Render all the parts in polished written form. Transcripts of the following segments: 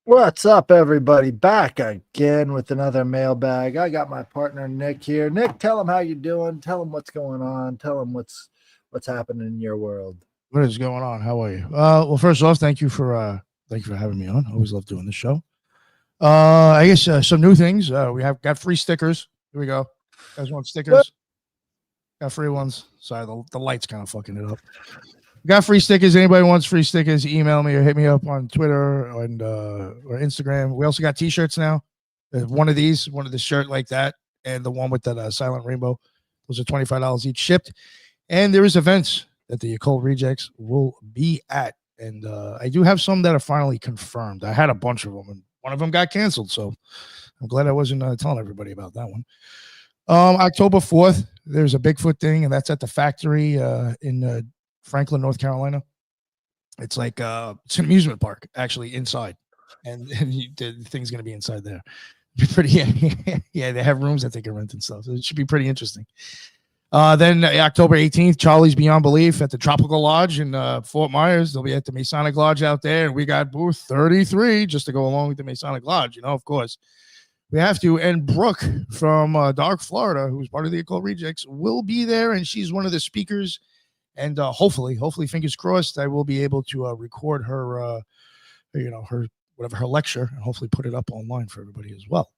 What's up, everybody? Back again with another mailbag. I got my partner Nick here. Nick, tell him how you doing. Tell him what's going on. Tell him what's happening in your world. What is going on? How are you? Well, first off, thank you for having me on. I always love doing this show. I guess some new things. We have got free stickers. Here we go. You guys want stickers? What? Got free ones. Sorry, the light's kind of fucking it up. Got free stickers. Anybody wants free stickers, email me or hit me up on Twitter and or Instagram. We also got t-shirts now. One of the shirt like that, and the one with that silent rainbow. Those are $25 each shipped. And there is events that the Occult Rejects will be at. And I do have some that are finally confirmed. I had a bunch of them, and one of them got canceled. So I'm glad I wasn't telling everybody about that one. October 4th, there's a Bigfoot thing, and that's at the factory in Franklin, North Carolina. It's like it's an amusement park actually inside, and the thing's gonna be inside there. Be pretty, yeah. They have rooms that they can rent and stuff, so it should be pretty interesting. Then October 18th, Charlie's Beyond Belief at the Tropical Lodge in Fort Myers. They'll be at the Masonic Lodge out there, and we got booth 33 just to go along with the Masonic Lodge. You know, of course, we have to. And Brooke from Dark, Florida, who's part of the Occult Rejects, will be there, and she's one of the speakers. And hopefully, fingers crossed, I will be able to record her, her lecture, and hopefully put it up online for everybody as well.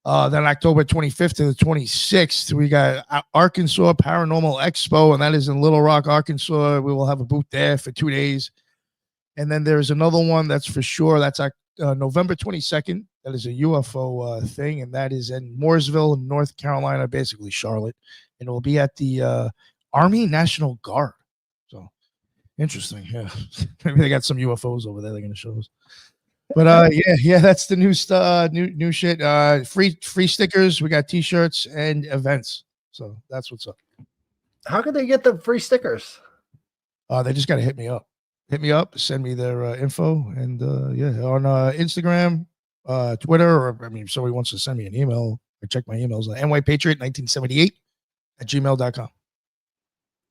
Then October 25th to the 26th, we got Arkansas Paranormal Expo, and that is in Little Rock, Arkansas. We will have a booth there for 2 days. And then there's another one that's for sure. That's November 22nd. That is a UFO thing, and that is in Mooresville, North Carolina, basically Charlotte. And it will be at the Army National Guard. So interesting. Yeah. Maybe they got some UFOs over there they're going to show us. But yeah, that's the new stuff, new shit. Free stickers. We got t-shirts and events. So that's what's up. How can they get the free stickers? They just got to hit me up. Send me their info, and on Instagram, Twitter, or if somebody wants to send me an email, I check my emails at nypatriot1978@gmail.com.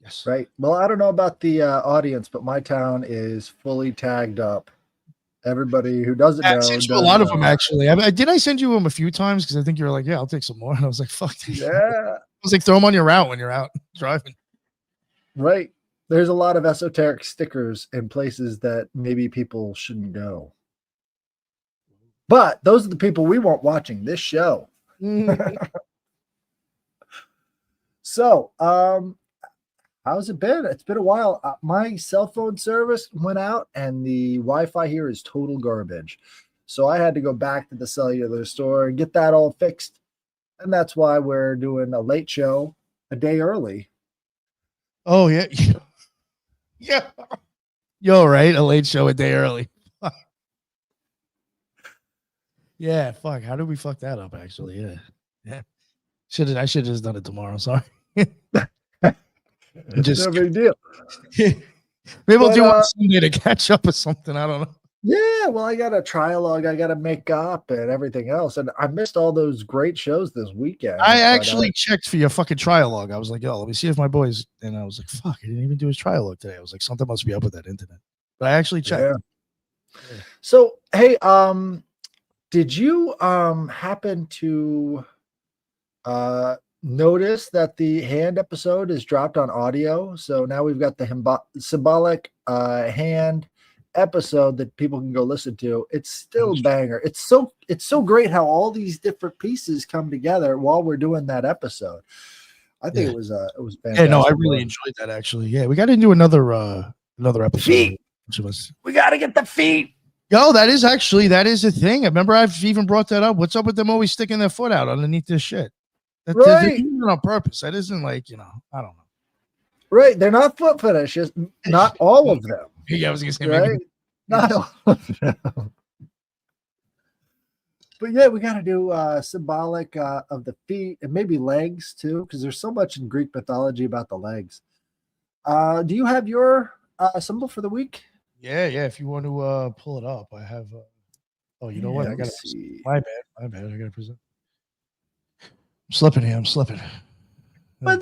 Yes. Right. Well, I don't know about the audience, but my town is fully tagged up. Everybody who doesn't know. I sent you a lot of them, actually. Did I send you them a few times? Because I think you were like, yeah, I'll take some more. And I was like, fuck. Yeah. I was like, throw them on your route when you're out driving. Right. There's a lot of esoteric stickers in places that maybe people shouldn't go. But those are the people we want watching this show. So, how's it been? It's been a while. My cell phone service went out, and the Wi-Fi here is total garbage. So I had to go back to the cellular store and get that all fixed. And that's why we're doing a late show a day early. Oh, yeah. Yeah. Yo, right? A late show a day early. Yeah, fuck. How did we fuck that up, actually? Yeah. I should have just done it tomorrow. Sorry. Just no big deal. Maybe I'll do one Sunday to catch up or something. I don't know. Yeah, well, I got a trialogue I got to make up and everything else, and I missed all those great shows this weekend. I actually checked for your fucking trialogue. I was like, yo, let me see if my boys. And I was like, fuck, I didn't even do his trialogue today. I was like, something must be up with that internet. But I actually checked. Yeah. So, hey, did you happen to notice that the hand episode is dropped on audio? So now we've got the symbolic hand episode that people can go listen to. It's still a banger. It's so great how all these different pieces come together while we're doing that episode. I think it was fantastic. Yeah, no, I really enjoyed that, actually. Yeah, we got to do another episode. Feet. We got to get the feet. Yo, that is a thing. I remember I've even brought that up. What's up with them always sticking their foot out underneath this shit? They're doing it on purpose. That isn't like, I don't know. Right. They're not foot fetishes. Not all of them. Yeah, I was going to say, right? Maybe. Not all of them. But yeah, we got to do symbolic of the feet and maybe legs too, because there's so much in Greek mythology about the legs. Do you have your symbol for the week? Yeah. If you want to pull it up, I have. You know what? I got to see. My bad. I got to present. I'm slipping here. What's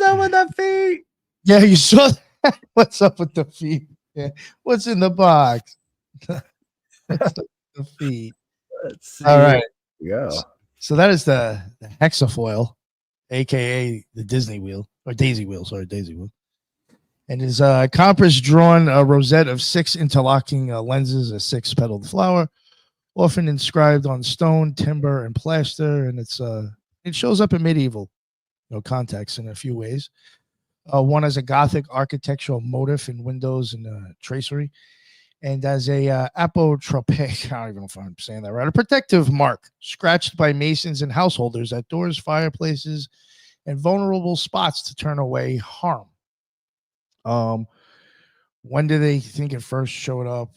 up with the feet? Yeah, you saw that. What's up with the feet? Yeah. What's in the box? The feet. Let's see. All right. Yeah. So that is the hexafoil, aka the Disney wheel or daisy wheel. Sorry, daisy wheel. And is a compass drawn a rosette of 6 interlocking lenses, a 6-petaled flower, often inscribed on stone, timber, and plaster. And it shows up in medieval contexts in a few ways. One as a Gothic architectural motif in windows and tracery, and as a apotropic, I don't even know if I'm saying that right, a protective mark scratched by masons and householders at doors, fireplaces, and vulnerable spots to turn away harm. When do they think it first showed up?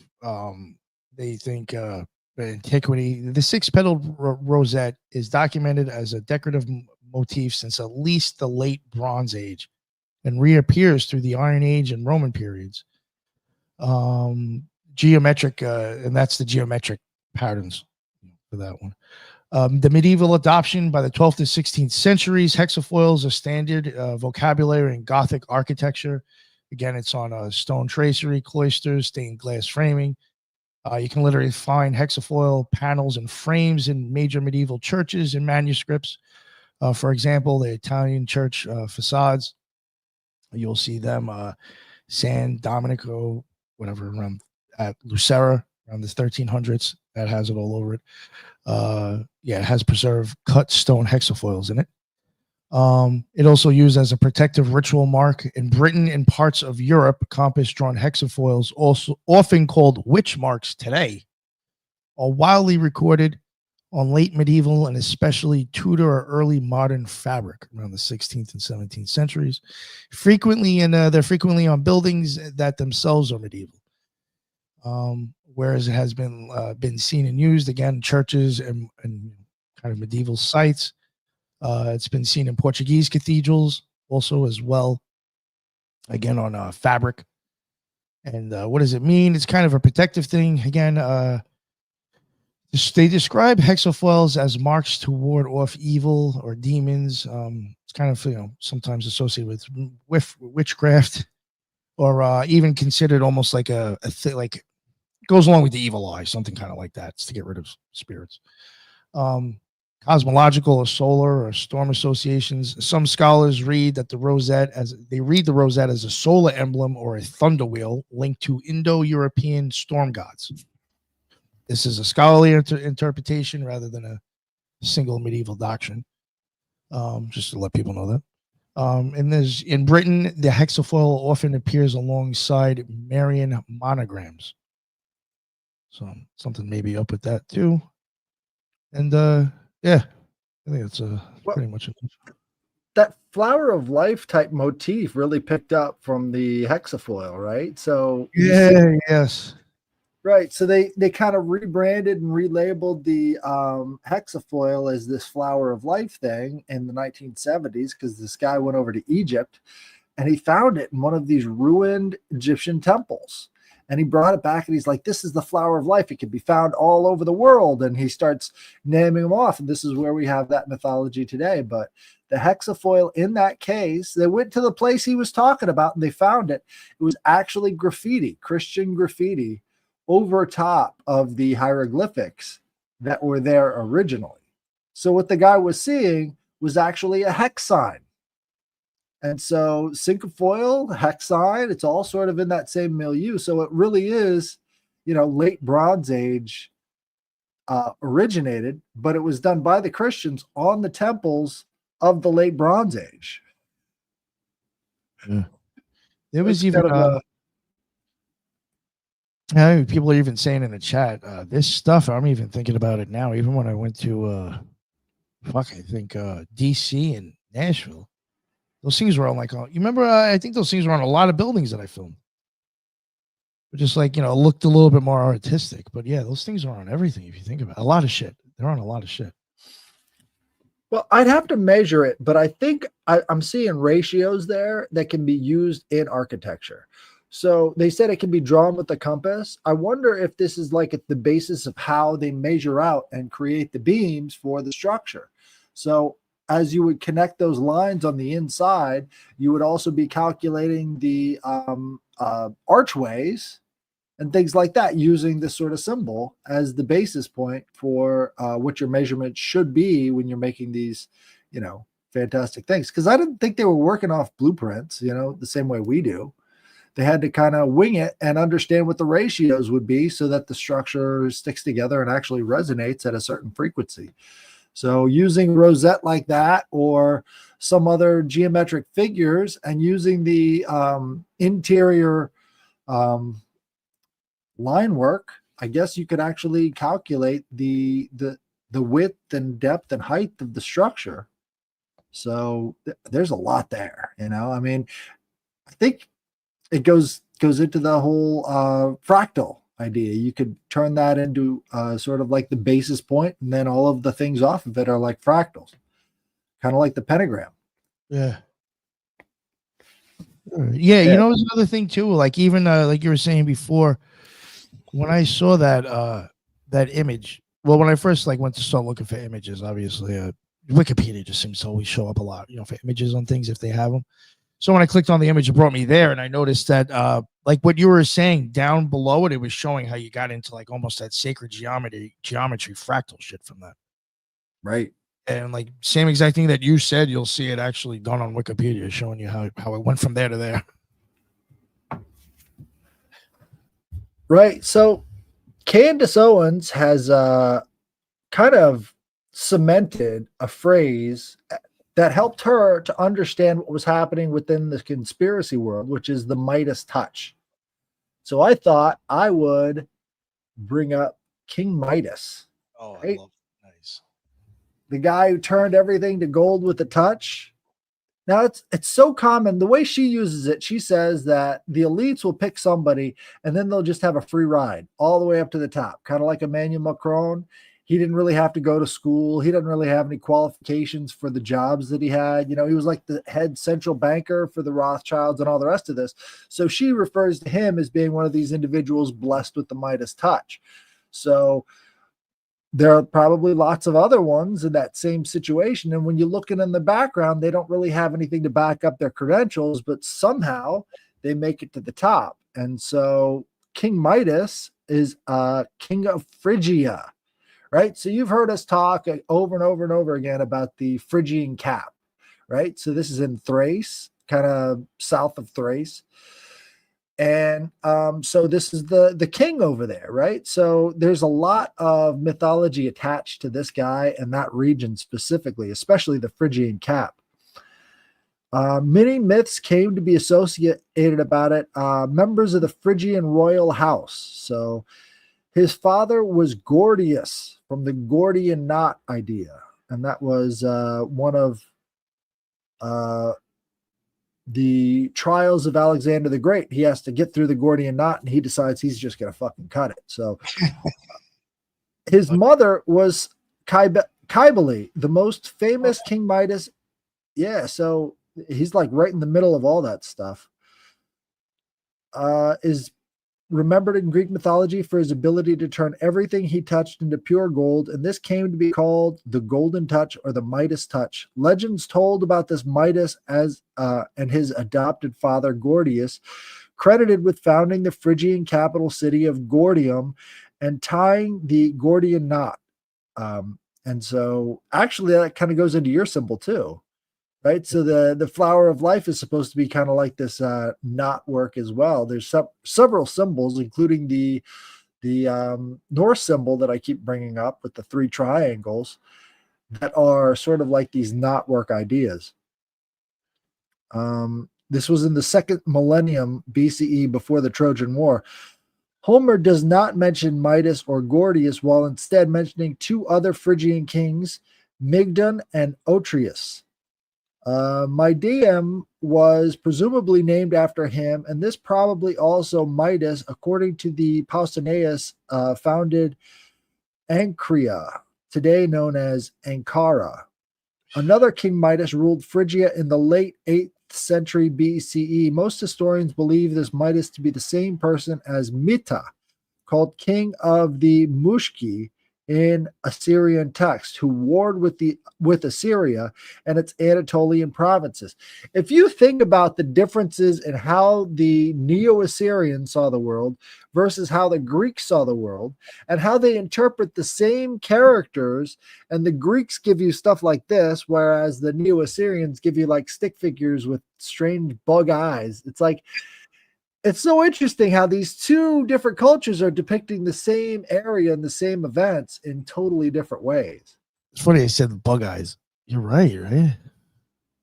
They think antiquity. The 6-petaled rosette is documented as a decorative motif since at least the late Bronze Age, and reappears through the Iron Age and Roman periods. Geometric, and that's the geometric patterns for that one. The medieval adoption by the 12th to 16th centuries, hexafoils are standard vocabulary in Gothic architecture. Again, it's on stone tracery, cloisters, stained glass framing. You can literally find hexafoil panels and frames in major medieval churches and manuscripts. For example, the Italian church facades. You'll see them, San Domenico, whatever, around at Lucera, around the 1300s. That has it all over it. It has preserved cut stone hexafoils in it. It also used as a protective ritual mark in Britain and parts of Europe. Compass-drawn hexafoils, also often called witch marks today, are widely recorded on late medieval and especially Tudor or early modern fabric around the 16th and 17th centuries. They're frequently on buildings that themselves are medieval. Whereas it has been seen and used again in churches and kind of medieval sites. It's been seen in Portuguese cathedrals also as well. Again on fabric. And what does it mean? It's kind of a protective thing. Again, they describe hexafoils as marks to ward off evil or demons. It's kind of sometimes associated with witchcraft, or even considered almost like a thing, like goes along with the evil eye, something kind of like that. It's to get rid of spirits. Cosmological or solar or storm associations. Some scholars read the rosette as a solar emblem or a thunder wheel linked to Indo-European storm gods. This is a scholarly interpretation rather than a single medieval doctrine. Just to let people know that. And in Britain, the hexafoil often appears alongside Marian monograms. So something maybe up with that too. And I think it's pretty much it. That flower of life type motif really picked up from the hexafoil, right? So yes. Right. So they kind of rebranded and relabeled the hexafoil as this flower of life thing in the 1970s because this guy went over to Egypt and he found it in one of these ruined Egyptian temples. And he brought it back and he's like, this is the flower of life. It can be found all over the world. And he starts naming them off. And this is where we have that mythology today. But the hexafoil in that case, they went to the place he was talking about and they found it. It was actually graffiti, Christian graffiti, over top of the hieroglyphics that were there originally. So what the guy was seeing was actually a hex sign. And so cinquefoil, hex sign, it's all sort of in that same milieu. So it really is, late Bronze Age originated, but it was done by the Christians on the temples of the late Bronze Age. Yeah. There was even people are even saying in the chat, this stuff, I'm even thinking about it now, even when I went to DC and Nashville. Those things were on you remember, I think those things were on a lot of buildings that I filmed. But just looked a little bit more artistic. But yeah, those things are on everything if you think about it. A lot of shit. They're on a lot of shit. Well, I'd have to measure it, but I think I'm seeing ratios there that can be used in architecture. So they said it can be drawn with the compass. I wonder if this is at the basis of how they measure out and create the beams for the structure. So as you would connect those lines on the inside, you would also be calculating the archways and things like that, using this sort of symbol as the basis point for what your measurement should be when you're making these, fantastic things. Because I didn't think they were working off blueprints, the same way we do. They had to kind of wing it and understand what the ratios would be so that the structure sticks together and actually resonates at a certain frequency. So using rosette like that, or some other geometric figures, and using the interior line work, I guess you could actually calculate the width and depth and height of the structure. So there's a lot there, I mean, I think it goes into the whole fractal idea. You could turn that into sort of like the basis point, and then all of the things off of it are like fractals, kind of like the pentagram. Yeah. Yeah, it's another thing too. Like even like you were saying before, when I saw that image, well, when I first went to start looking for images, obviously Wikipedia just seems to always show up a lot, for images on things if they have them. So when I clicked on the image, it brought me there, and I noticed that like what you were saying down below it was showing how you got into almost that sacred geometry fractal shit from that. Right. And same exact thing that you said, you'll see it actually done on Wikipedia, showing you how it went from there to there. Right. So Candace Owens has kind of cemented a phrase that helped her to understand what was happening within the conspiracy world, which is the Midas touch. So I thought I would bring up King Midas. Oh, right? I love it. Nice. The guy who turned everything to gold with a touch. Now it's so common. The way she uses it, she says that the elites will pick somebody and then they'll just have a free ride all the way up to the top, kind of like Emmanuel Macron. He didn't really have to go to school. He didn't really have any qualifications for the jobs that he had. He was like the head central banker for the Rothschilds and all the rest of this. So she refers to him as being one of these individuals blessed with the Midas touch. So there are probably lots of other ones in that same situation. And when you're looking in the background, they don't really have anything to back up their credentials, but somehow they make it to the top. And so King Midas is king of Phrygia, right? So you've heard us talk over and over and over again about the Phrygian cap, right? So this is in Thrace, kind of south of Thrace. And so this is the king over there, right? So there's a lot of mythology attached to this guy and that region specifically, especially the Phrygian cap. Many myths came to be associated about it. Members of the Phrygian royal house. So his father was Gordius from the Gordian knot idea. And that was one of the trials of Alexander the Great. He has to get through the Gordian knot, and he decides he's just going to fucking cut it. So his mother was Cybele, the most famous King Midas. Yeah, so he's right in the middle of all that stuff. Is remembered in Greek mythology for his ability to turn everything he touched into pure gold, and this came to be called the Golden Touch or the Midas Touch. Legends told about this Midas as and his adopted father Gordius, credited with founding the Phrygian capital city of Gordium and tying the Gordian knot. And so actually that kind of goes into your symbol too, right? So the flower of life is supposed to be kind of like this knot work as well. There's several symbols, including the Norse symbol that I keep bringing up with the 3 triangles that are sort of like these knot work ideas. This was in the 2nd millennium BCE, before the Trojan War. Homer does not mention Midas or Gordius, while instead mentioning 2 other Phrygian kings, Mygdon and Otreus. Midium was presumably named after him, and this probably also Midas, according to the Pausanias, founded Ancria, today known as Ankara. Another King Midas ruled Phrygia in the late 8th century BCE. Most historians believe this Midas to be the same person as Mita, called king of the Mushki in Assyrian text who warred with Assyria and its Anatolian provinces. If you think about the differences in how the Neo-Assyrians saw the world versus how the Greeks saw the world, and how they interpret the same characters, and the Greeks give you stuff like this, whereas the Neo-Assyrians give you like stick figures with strange bug eyes. It's so interesting how these two different cultures are depicting the same area and the same events in totally different ways. It's funny I said the bug eyes. You're right, right?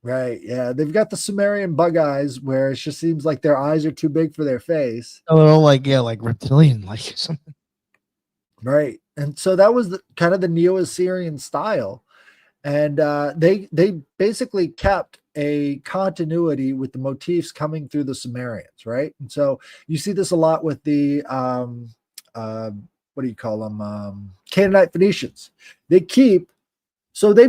Right. Yeah. They've got the Sumerian bug eyes where it just seems like their eyes are too big for their face. A little like, yeah, like reptilian, like something. Right. And so that was kind of the Neo-Assyrian style. And they basically kept a continuity with the motifs coming through the Sumerians, right? And so you see this a lot with the what do you call them? Canaanite Phoenicians. They've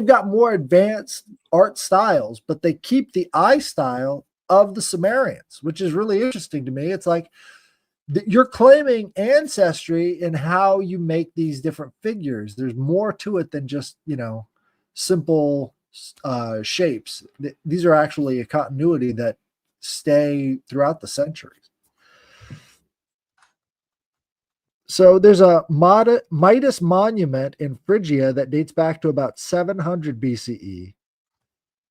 got more advanced art styles, but they keep the eye style of the Sumerians, which is really interesting to me. It's like you're claiming ancestry in how you make these different figures. There's more to it than just, simple shapes. These are actually a continuity that stay throughout the centuries. So there's a Midas monument in Phrygia that dates back to about 700 BCE,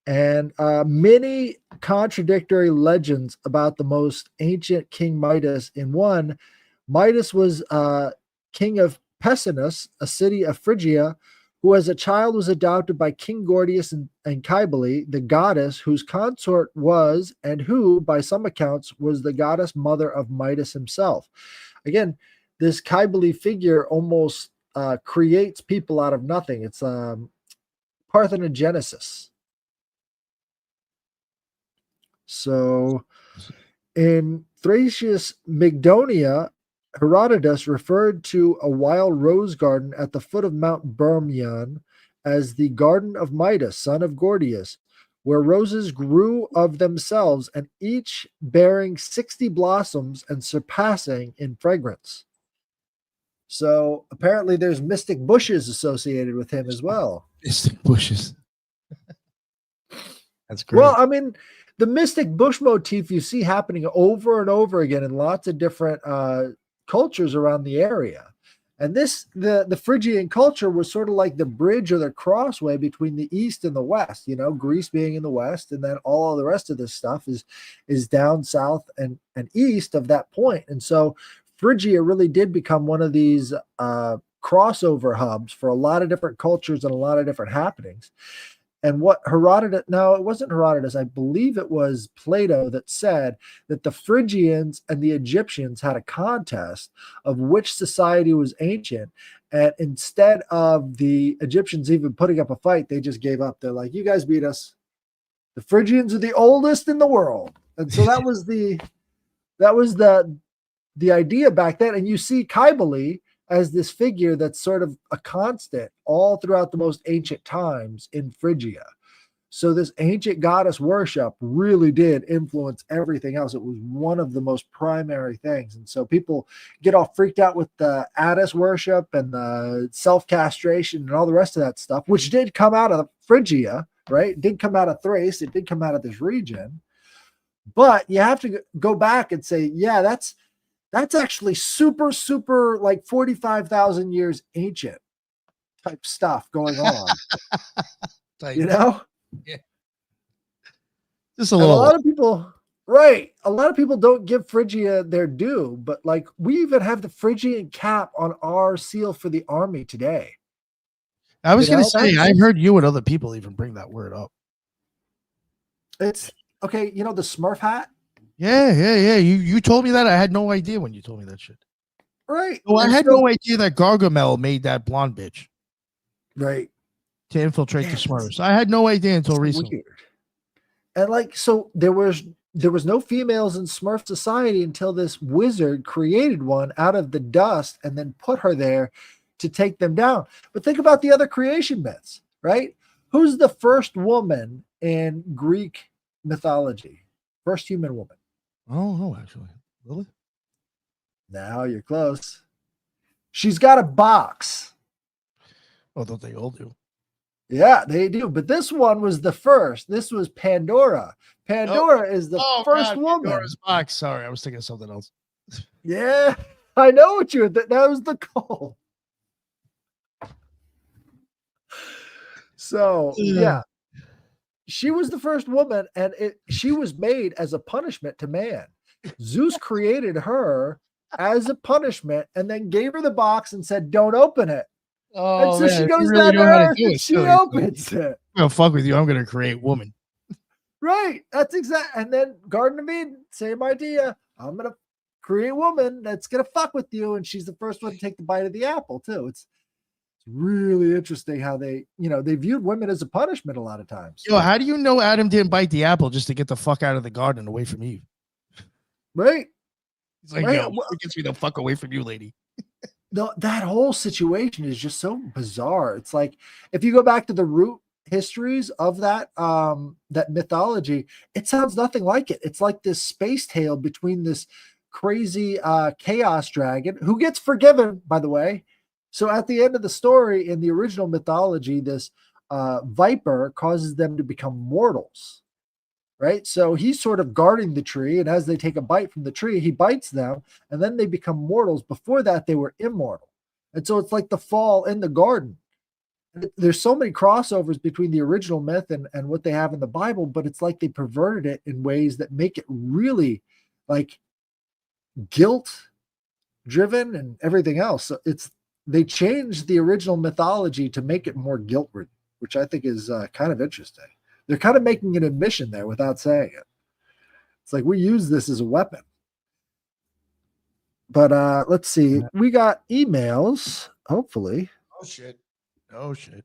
and many contradictory legends about the most ancient King Midas. In one, Midas was king of Pessinus, a city of Phrygia, who as a child was adopted by King Gordius and Cybele, the goddess whose consort was, and who, by some accounts, was the goddess mother of Midas himself. Again, this Cybele figure almost creates people out of nothing. It's parthenogenesis. So in Thracia's Mygdonia, Herodotus referred to a wild rose garden at the foot of Mount Bermion as the Garden of Midas, son of Gordius, where roses grew of themselves, and each bearing 60 blossoms and surpassing in fragrance. So apparently there's mystic bushes associated with him as well. Mystic bushes. That's great. Well, I mean, the mystic bush motif you see happening over and over again in lots of different cultures around the area. And the Phrygian culture was sort of like the bridge or the crossway between the East and the West, Greece being in the West, and then all of the rest of this stuff is down south and east of that point. And so Phrygia really did become one of these crossover hubs for a lot of different cultures and a lot of different happenings. And what Herodotus, now it wasn't Herodotus, I believe it was Plato that said that the Phrygians and the Egyptians had a contest of which society was ancient. And instead of the Egyptians even putting up a fight, they just gave up. They're like, you guys beat us. The Phrygians are the oldest in the world. And so that was the idea back then. And you see Cybele as this figure that's sort of a constant all throughout the most ancient times in Phrygia. So this ancient goddess worship really did influence everything else. It was one of the most primary things. And so people get all freaked out with the Attis worship and the self-castration and all the rest of that stuff, which did come out of Phrygia, right? It did come out of Thrace. It did come out of this region. But you have to go back and say, yeah, that's actually super, super like 45,000 years ancient type stuff going on. Yeah. Just a And little. a lot of people, right? A lot of people don't give Phrygia their due, but like we even have the Phrygian cap on our seal for the army today. I was going to say, I heard you and other people even bring that word up. It's okay. The Smurf hat. Yeah. You told me that. I had no idea when you told me that shit. Right. Well, I had no idea that Gargamel made that blonde bitch. Right. To infiltrate the Smurfs. I had no idea until recently. Weird. And like, so there was no females in Smurf society until this wizard created one out of the dust and then put her there to take them down. But think about the other creation myths, right? Who's the first woman in Greek mythology? First human woman. Oh, no, actually. Really? Now you're close. She's got a box. Oh, don't they all do? Yeah, they do. But this one was the first. This was Pandora. Pandora is the first woman. Pandora's box. Sorry, I was thinking of something else. Yeah, I know what you were. That was the goal. So yeah, she was the first woman, and she was made as a punishment to man. Zeus created her as a punishment, and then gave her the box and said, "Don't open it." Oh, and so man, she goes really down to know how to Earth do and it, she too. opens it. I'm gonna fuck with you. I'm gonna create woman. Right. That's exact. And then Garden of Eden, same idea. I'm gonna create woman that's gonna fuck with you, and she's the first one to take the bite of the apple too. It's really interesting how they viewed women as a punishment a lot of times. Yo, how do you know Adam didn't bite the apple just to get the fuck out of the garden away from Eve? Right. He's like, right. yo, what gets me the fuck away from you, lady? No, that whole situation is just so bizarre. It's like if you go back to the root histories of that mythology, it sounds nothing like it. It's like this space tale between this crazy chaos dragon who gets forgiven, by the way. So at the end of the story in the original mythology, this viper causes them to become mortals. Right. So he's sort of guarding the tree, and as they take a bite from the tree, he bites them, and then they become mortals. Before that, they were immortal. And so it's like the fall in the garden. There's so many crossovers between the original myth and what they have in the Bible, but it's like they perverted it in ways that make it really like guilt driven and everything else. So they changed the original mythology to make it more guilt ridden, which I think is kind of interesting. They're kind of making an admission there without saying it. It's like we use this as a weapon. But let's see. We got emails, hopefully. Oh shit. Oh shit.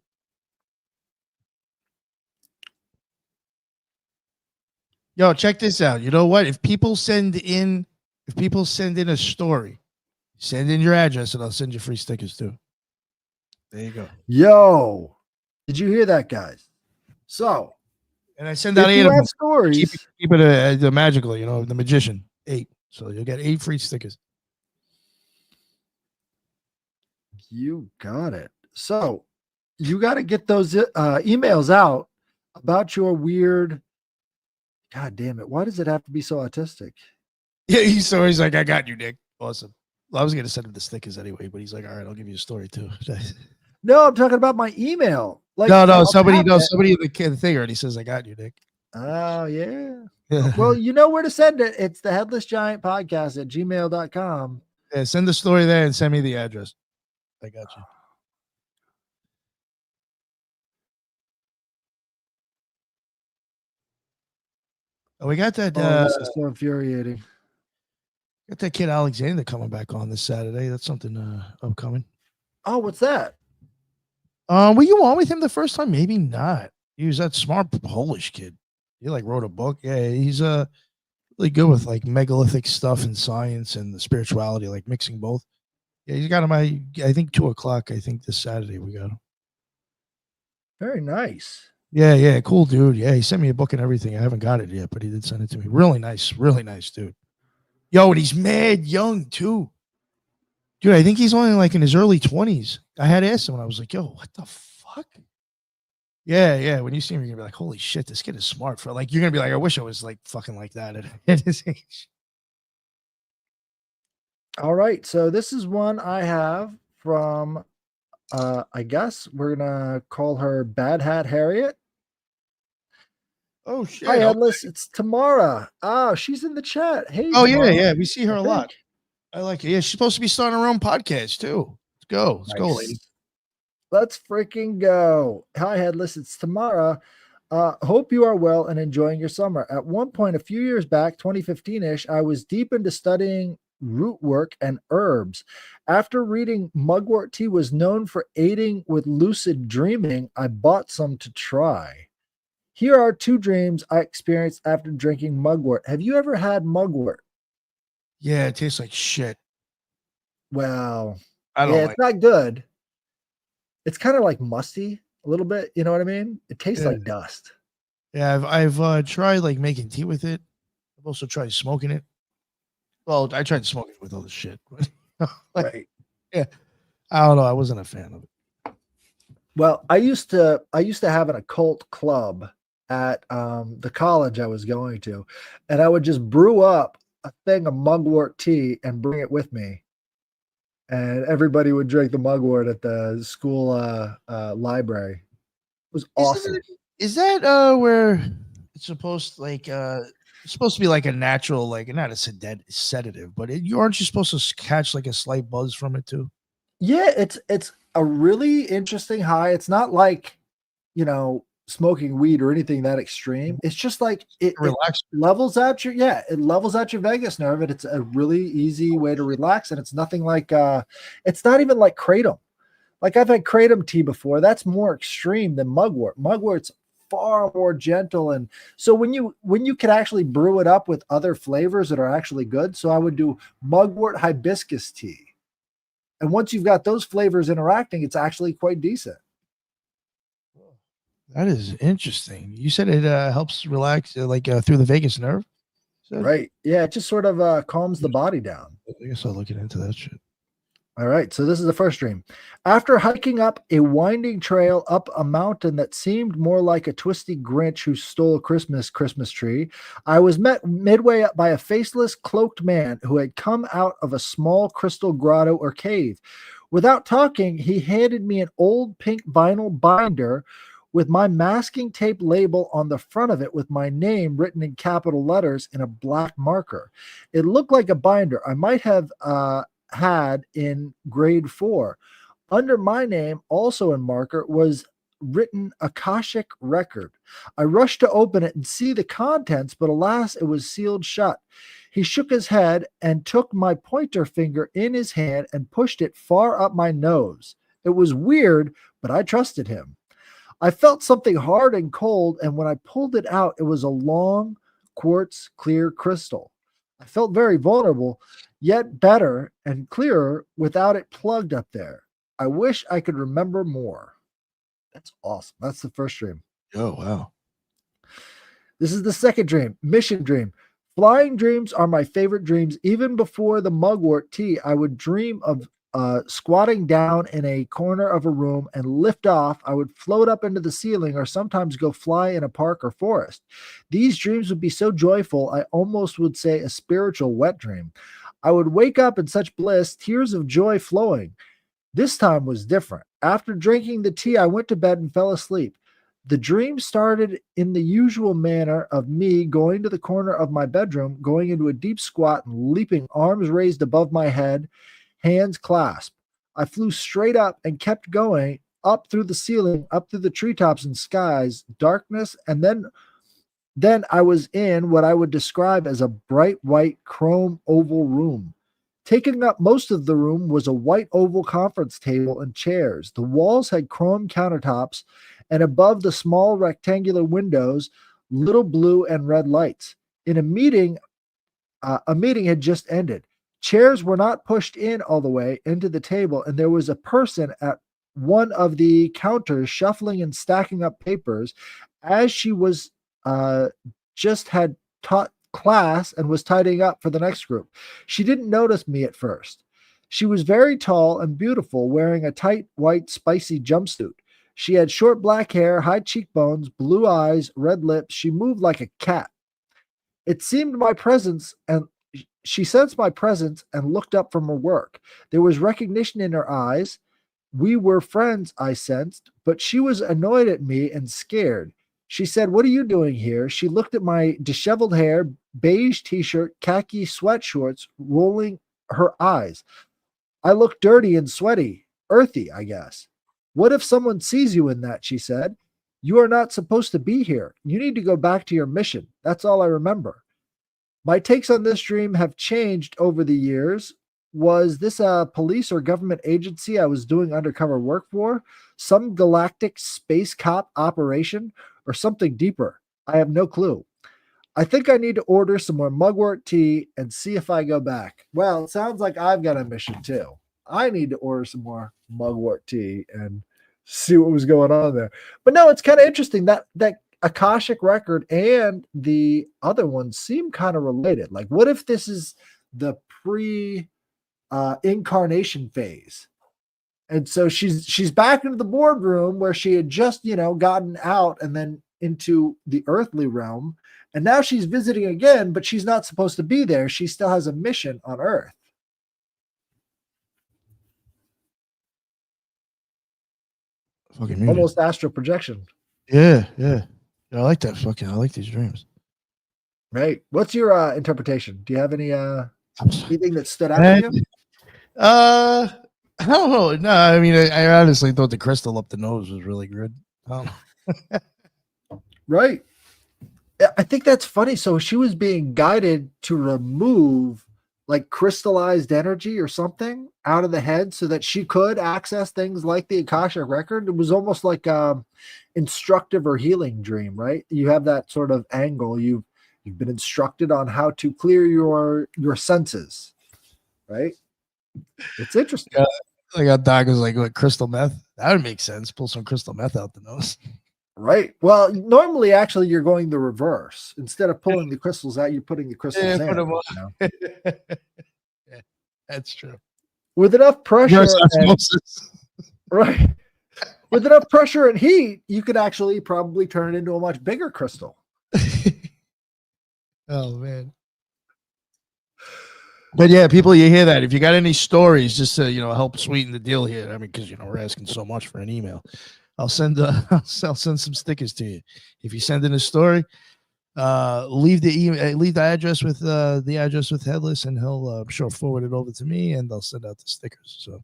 Yo, check this out. You know what? If people send in a story, send in your address and I'll send you free stickers too. There you go. Yo, did you hear that, guys? So, and I send out 8 of them. Stories. Keep it the magical, the magician. 8. So you'll get 8 free stickers. You got it. So you got to get those emails out about your weird. God damn it. Why does it have to be so autistic? Yeah, he's always like, I got you, Nick. Awesome. Well, I was going to send him the stickers anyway, but he's like, all right, I'll give you a story too. No, I'm talking about my email. Like, somebody in the thing already says, I got you, Nick. Oh, yeah. Well, you know where to send it. It's the Headless Giant Podcast at gmail.com. Yeah, send the story there and send me the address. I got you. Oh, we got that. This is so infuriating. Got that kid Alexander coming back on this Saturday. That's something upcoming. Oh, what's that? Were you on with him the first time? Maybe not. He was that smart Polish kid. He like wrote a book. Yeah, he's really good with like megalithic stuff and science and the spirituality, like mixing both. Yeah, he's got him. I think 2:00. I think this Saturday we got him. Very nice. Yeah, cool dude. Yeah, he sent me a book and everything. I haven't got it yet, but he did send it to me. Really nice dude. Yo, and he's mad young too. Dude, I think he's only like in his early 20s. I had asked him and I was like, yo, what the fuck? Yeah. When you see him, you're gonna be like, holy shit, this kid is smart. For like, you're gonna be like, I wish I was like fucking like that at his age. All right. So this is one I have from I guess we're gonna call her Bad Hat Harriet. Oh shit. Hi, Headless. Okay. It's Tamara. Oh, she's in the chat. Hey. Oh, Tamara. Yeah. We see her a lot. I like it. Yeah, she's supposed to be starting her own podcast too. Let's go. Let's go, lady. Let's freaking go. Hi, Headless. It's Tamara. Hope you are well and enjoying your summer. At one point, a few years back, 2015-ish, I was deep into studying root work and herbs. After reading Mugwort tea was known for aiding with lucid dreaming, I bought some to try. Here are 2 dreams I experienced after drinking mugwort. Have you ever had mugwort? Yeah, it tastes like shit. Well, it's not good. It's kind of like musty a little bit. You know what I mean? It tastes like dust. Yeah, I've tried like making tea with it. I've also tried smoking it. Well, I tried smoking it with all the shit. Right. Yeah. I don't know. I wasn't a fan of it. Well, I used to have an occult club at the college I was going to, and I would just brew up a thing of mugwort tea and bring it with me, and everybody would drink the mugwort at the school library. It was awesome. Is that where it's supposed it's supposed to be like a natural, like not a sedative, but you aren't you supposed to catch like a slight buzz from it too? Yeah, it's a really interesting high. It's not like, smoking weed or anything that extreme. It's just like it Relax. levels out your it levels out your vagus nerve, and it's a really easy way to relax. And it's nothing like it's not even like kratom. Like I've had kratom tea before. That's more extreme than mugwort. Mugwort's far more gentle. And so when you can actually brew it up with other flavors that are actually good. So I would do mugwort hibiscus tea. And once you've got those flavors interacting, it's actually quite decent. That is interesting. You said it helps relax through the vagus nerve? Right. Yeah, it just sort of calms the body down. I guess I'll look into that shit. All right, so this is the first dream. After hiking up a winding trail up a mountain that seemed more like a twisty Grinch who stole a Christmas tree, I was met midway up by a faceless, cloaked man who had come out of a small crystal grotto or cave. Without talking, he handed me an old pink vinyl binder with my masking tape label on the front of it with my name written in capital letters in a black marker. It looked like a binder I might have had in grade 4. Under my name, also in marker, was written Akashic Record. I rushed to open it and see the contents, but alas, it was sealed shut. He shook his head and took my pointer finger in his hand and pushed it far up my nose. It was weird, but I trusted him. I felt something hard and cold, and when I pulled it out, it was a long, quartz clear crystal. I felt very vulnerable, yet better and clearer without it plugged up there. I wish I could remember more. That's awesome. That's the first dream. Oh, wow. This is the second dream, mission dream. Flying dreams are my favorite dreams. Even before the mugwort tea, I would dream of squatting down in a corner of a room and lift off. I would float up into the ceiling or sometimes go fly in a park or forest. These dreams would be so joyful, I almost would say a spiritual wet dream. I would wake up in such bliss, tears of joy flowing. This time was different. After drinking the tea, I went to bed and fell asleep. The dream started in the usual manner of me going to the corner of my bedroom, going into a deep squat and leaping, arms raised above my head, hands clasped. I flew straight up and kept going up through the ceiling, up through the treetops and skies, darkness, and then I was in what I would describe as a bright white chrome oval room. Taking up most of the room was a white oval conference table and chairs. The walls had chrome countertops, and above the small rectangular windows, little blue and red lights. In a meeting had just ended. Chairs were not pushed in all the way into the table, and there was a person at one of the counters shuffling and stacking up papers as she was just had taught class and was tidying up for the next group. She didn't notice me at first. She was very tall and beautiful, wearing a tight, white, spicy jumpsuit. She had short black hair, high cheekbones, blue eyes, red lips. She moved like a cat. It seemed my presence, and she sensed my presence and looked up from her work. There was recognition in her eyes. We were friends, I sensed, but she was annoyed at me and scared. She said, "What are you doing here?" She looked at my disheveled hair, beige t-shirt, khaki sweatshorts, rolling her eyes. I look dirty and sweaty, earthy, I guess. "What if someone sees you in that?" she said. "You are not supposed to be here. You need to go back to your mission." That's all I remember. My takes on this dream have changed over the years. Was this a police or government agency I was doing undercover work for? Some galactic space cop operation? Or something deeper? I have no clue. I think I need to order some more mugwort tea and see if I go back. Well, it sounds like I've got a mission too. I need to order some more mugwort tea and see what was going on there. But no, it's kind of interesting that Akashic Record and the other ones seem kind of related. Like, what if this is the pre incarnation phase? And so she's back into the boardroom where she had just, gotten out and then into the earthly realm. And now she's visiting again, but she's not supposed to be there. She still has a mission on Earth. Fucking almost astral projection. Yeah. I like that. I like these dreams. Right. What's your interpretation? Do you have anything that stood out to you? I don't know. No, I mean, I honestly thought the crystal up the nose was really good. Right. I think that's funny. So she was being guided to remove like crystallized energy or something out of the head so that she could access things like the Akashic record. It was almost like instructive or healing dream, right? You have that sort of angle. You've been instructed on how to clear your senses, right? It's interesting. Yeah, like how Doc was like, what, crystal meth? That would make sense. Pull some crystal meth out the nose. Right. Well, normally, actually, you're going the reverse. Instead of pulling the crystals out, you're putting the crystals in. Yeah, that's true. With enough pressure, right? With enough pressure and heat, you could actually probably turn it into a much bigger crystal. Oh man. But yeah, people, you hear that. If you got any stories, just to help sweeten the deal here. I mean, because we're asking so much for an email. I'll send I'll send some stickers to you. If you send in a story, leave the email, leave the address with Headless, and he'll I'm sure forward it over to me, and they'll send out the stickers. So,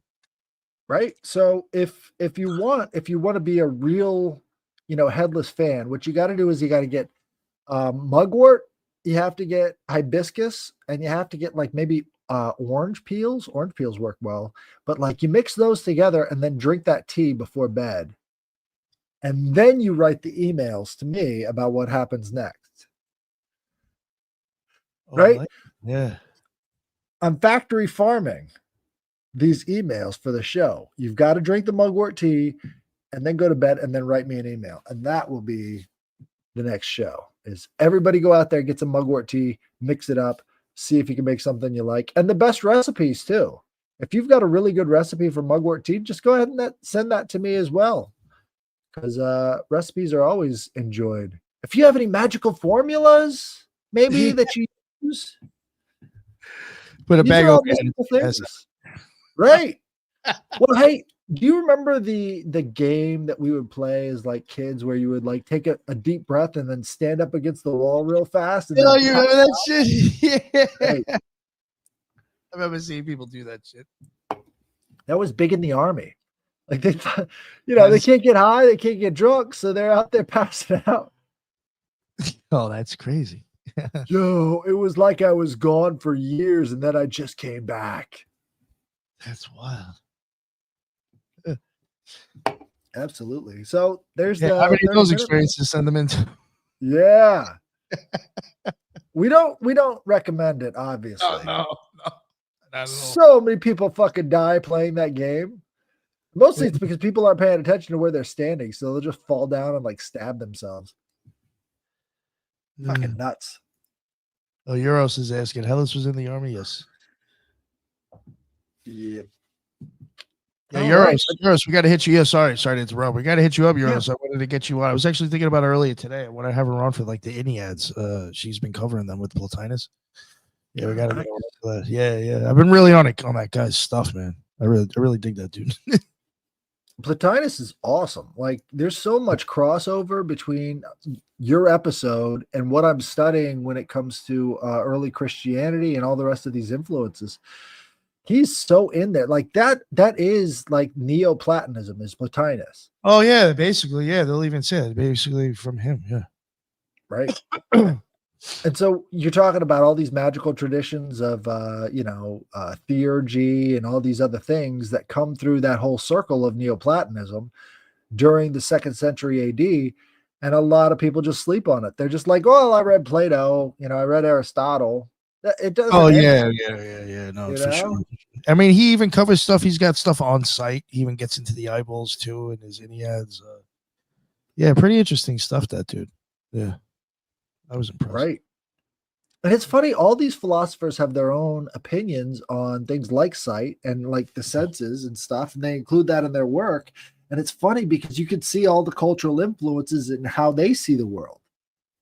right. So if you want to be a real Headless fan, what you got to do is you got to get mugwort. You have to get hibiscus, and you have to get like maybe orange peels. Orange peels work well, but like you mix those together and then drink that tea before bed. And then you write the emails to me about what happens next. Right? Yeah. I'm factory farming these emails for the show. You've got to drink the mugwort tea and then go to bed and then write me an email. And that will be the next show. Is everybody go out there, get some mugwort tea, mix it up, see if you can make something you like. And the best recipes too. If you've got a really good recipe for mugwort tea, just go ahead and send that to me as well. Because recipes are always enjoyed. If you have any magical formulas, maybe that you use, put a bag over things. Right. Well, hey, do you remember the game that we would play as like kids where you would like take a deep breath and then stand up against the wall real fast? And you remember that shit? Yeah. Right. I remember seeing people do that shit. That was big in the Army. Like they thought, they can't get high, they can't get drunk, so they're out there passing out. Oh, that's crazy. Yo, it was like I was gone for years and then I just came back. That's wild. Absolutely. So there's how many of those experiences send them into? Yeah. we don't recommend it, obviously. No. So many people fucking die playing that game. Mostly it's because people aren't paying attention to where they're standing, so they'll just fall down and like stab themselves. Fucking nuts. Oh, Euros is asking. Headless was in the Army? Yes. Yeah. Yeah, Euros, we got to hit you. Yeah, sorry to interrupt. We got to hit you up, Euros. I wanted to get you on. I was actually thinking about it earlier today. I want to have her on for like the Enneads. She's been covering them with Plotinus. Yeah, we got to get on for that. Yeah. I've been really on that guy's stuff, man. I really dig that dude. Plotinus is awesome. Like, there's so much crossover between your episode and what I'm studying when it comes to early Christianity and all the rest of these influences. He's so in there. Like that is like Neoplatonism is Plotinus. Oh yeah, basically, yeah. They'll even say it basically from him. Yeah. Right. And so you're talking about all these magical traditions of, theurgy and all these other things that come through that whole circle of Neoplatonism during the 2nd century AD. And a lot of people just sleep on it. They're just like, oh, I read Plato, I read Aristotle. It doesn't. Oh, yeah. No, for sure. I mean, he even covers stuff. He's got stuff on site. He even gets into the eyeballs too in his Enneads. Yeah, pretty interesting stuff, that dude. Yeah. I was impressed. Right. And it's funny, all these philosophers have their own opinions on things like sight and like the senses and stuff, and they include that in their work. And it's funny because you can see all the cultural influences in how they see the world,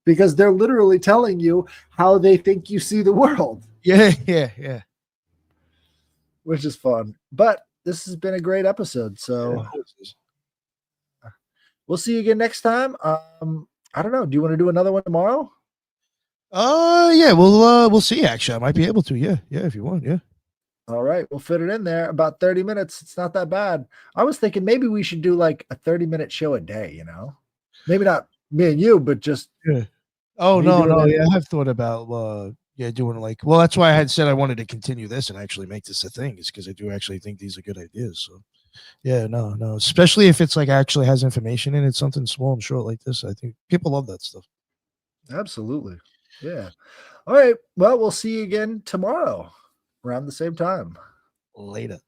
because they're literally telling you how they think you see the world. Yeah. Which is fun. But this has been a great episode. So we'll see you again next time. I don't know. Do you want to do another one tomorrow? Yeah, we'll see. Actually, I might be able to. Yeah, if you want. Yeah. All right, we'll fit it in there. About 30 minutes. It's not that bad. I was thinking maybe we should do like a 30-minute show a day, you know? Maybe not me and you, but just Oh me no, doing it. yeah, I have thought about doing like, well, that's why I had said I wanted to continue this and actually make this a thing, is because I do actually think these are good ideas. So yeah, no, especially if it's like actually has information in it, something small and short like this. I think people love that stuff. Absolutely. Yeah. All right. Well, we'll see you again tomorrow around the same time. Later.